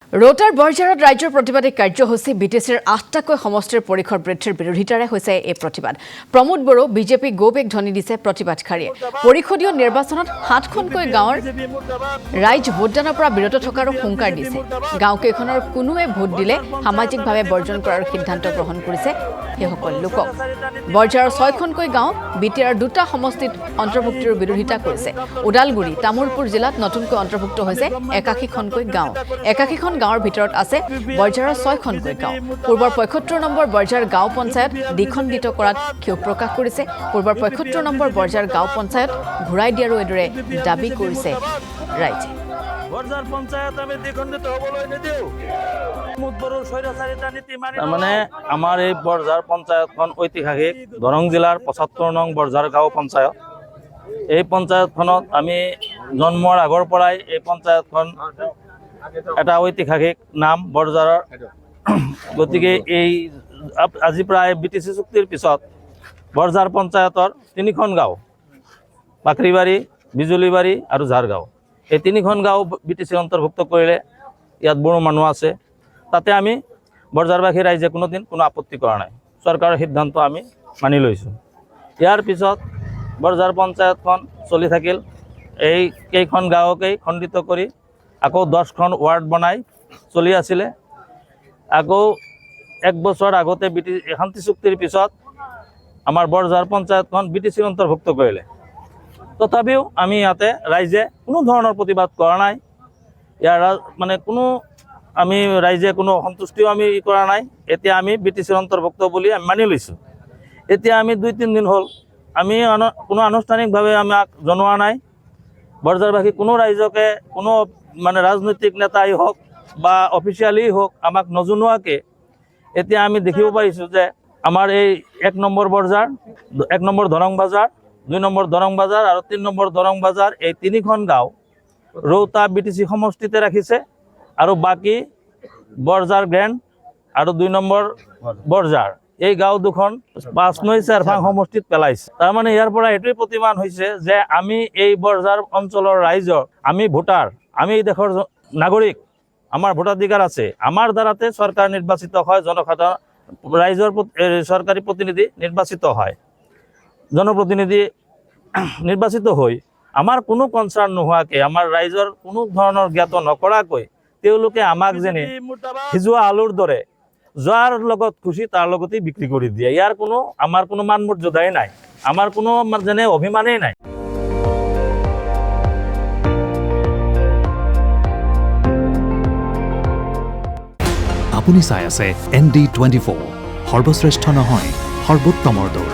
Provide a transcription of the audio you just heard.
ৰোটাৰ বৰঝাৰত ৰাজ্যৰ প্ৰতিবাদী কাৰ্যসূচী বিটিচিৰ ৮টাকৈ সমষ্টিৰ পৰিসৰ বৃদ্ধিৰ বিৰোধিতাৰে হৈছে এই প্ৰতিবাদ। প্ৰমোদ বড়ো বিজেপি গৌবেগ ধ্বনি দিছে প্ৰতিবাদকাৰীয়ে। পৰিষদীয় নিৰ্বাচনত ৭খনকৈ গাঁৱৰ ৰাইজ ভোটদানৰ পৰা বিৰত থকাৰো হুংকাৰ দিছে। গাঁওকেইখনৰ কোনোৱে ভোট দিলে সামাজিকভাৱে বৰ্জন কৰাৰ সিদ্ধান্ত গ্ৰহণ কৰিছে সেইসকল লোকক। বৰঝাৰৰ ৬খনকৈ গাঁও বিটিআৰ ২টা সমষ্টিত অন্তৰ্ভুক্তিৰ বিৰোধিতা কৰিছে। ওদালগুৰি তামোলপুৰ জিলাত নতুনকৈ অন্তৰ্ভুক্ত হৈছে ৮১খনকৈ গাঁও। ৮১খন গাঁৱৰ ভিতৰত আছে বৰঝাৰৰ ৬খনকৈ গাঁও। পূৰ্বৰ ৭৫ নম্বৰ বৰঝাৰ গাঁও পঞ্চায়ত দ্বিখণ্ডিত কৰাত ক্ষোভ প্ৰকাশ কৰিছে। পূৰ্বৰ ৭৫ নম্বৰ বৰঝাৰ গাঁও পঞ্চায়ত ঘূৰাই দিয়াৰো এদৰে দাবী কৰিছে ৰাইজে। বৰঝাৰ পঞ্চায়ত আমি দ্বিখণ্ডিত হ'বলৈ নিদিওঁ। মানে আমাৰ এই বৰঝাৰ পঞ্চায়তখন ঐতিহাসিক দৰং জিলাৰ ৭৫ নং বৰঝাৰ গাঁও পঞ্চায়ত। এই পঞ্চায়তখনত আমি জন্মৰ আগৰ পৰাই এই পঞ্চায়তখন এটা ঐতিহাসিক নাম বৰঝাৰৰ। গতিকে এই আজি প্ৰায় বিটিচি চুক্তিৰ পিছত বৰঝাৰ পঞ্চায়তৰ ৩খন গাঁও পাকৰিবাৰী, বিজুলীবাৰী আৰু ঝাৰগাঁও, এই ৩খন গাঁও বিটিচি অন্তৰ্ভুক্ত কৰিলে। ইয়াত বড়ো মানুহ আছে। তাতে আমি বৰঝাৰবাসী ৰাইজে কোনোদিন কোনো আপত্তি কৰা নাই। চৰকাৰৰ সিদ্ধান্ত আমি মানি লৈছোঁ। ইয়াৰ পিছত বৰঝাৰ পঞ্চায়তখন চলি থাকিল। এই কেইখন গাঁৱকেই খণ্ডিত কৰি আকৌ 10খন ৱাৰ্ড বনাই চলি আছিলে। আকৌ ১ বছৰ আগতে শান্তি চুক্তিৰ পিছত আমাৰ বৰঝাৰ পঞ্চায়তখন বিটিচিৰ অন্তৰ্ভুক্ত কৰিলে। তথাপিও আমি ইয়াতে ৰাইজে কোনো ধৰণৰ প্ৰতিবাদ কৰা নাই। ইয়াৰ মানে আমি ৰাইজে কোনো সন্তুষ্টিও আমি কৰা নাই। এতিয়া আমি বিটিচিৰ অন্তৰ্ভুক্ত বুলি আমি মানি লৈছোঁ। এতিয়া আমি ২-৩ দিন হ'ল আমি কোনো আনুষ্ঠানিকভাৱে আমাক জনোৱা নাই। বৰঝাৰবাসী কোনো ৰাইজকে কোনো মানে ৰাজনৈতিক নেতাই হওক বা অফিচিয়েলি হওক আমাক নজনোৱাকৈ এতিয়া আমি দেখিব পাৰিছোঁ যে আমাৰ এই ১ নম্বৰ বৰঝাৰ, ১ নম্বৰ দৰং বাজাৰ, ২ নম্বৰ দৰং বাজাৰ আৰু ৩ নম্বৰ দৰং বাজাৰ, এই ৩খন গাঁও ৰৌতা বিটিচি সমষ্টিতে ৰাখিছে আৰু বাকী বৰঝাৰ গ্ৰেণ্ড আৰু ২ নম্বৰ বৰঝাৰ এই গাঁও দুখন ৫ নং চেৰভাং সমষ্টিত পেলাইছে। তাৰমানে ইয়াৰ পৰা এইটোৱেই প্ৰতিমান হৈছে যে আমি এই বৰঝাৰ অঞ্চলৰ ৰাইজৰ, আমি ভোটাৰ, আমি এই দেশৰ নাগৰিক, আমাৰ ভোটাধিকাৰ আছে। আমাৰ দ্বাৰাতে চৰকাৰ নিৰ্বাচিত হয়, জনসাধাৰণ ৰাইজৰ চৰকাৰী প্ৰতিনিধি নিৰ্বাচিত হয়। জনপ্ৰতিনিধি নিৰ্বাচিত হৈ আমাৰ কোনো কনচাৰ্ণ নোহোৱাকৈ, আমাৰ ৰাইজৰ কোনো ধৰণৰ জ্ঞাত নকৰাকৈ তেওঁলোকে আমাক যেনে সিজোৱা আলুৰ দৰে যাৰ লগত খুচি তাৰ লগতেই বিক্ৰী কৰি দিয়ে। ইয়াৰ আমাৰ কোনো মান মৰ্যাদাই নাই, আমাৰ কোনো যেনে অভিমানেই নাই। আপুনি চাই আছে ND24, সৰ্বশ্ৰেষ্ঠ নহয় সৰ্বোত্তমৰ দৌৰ।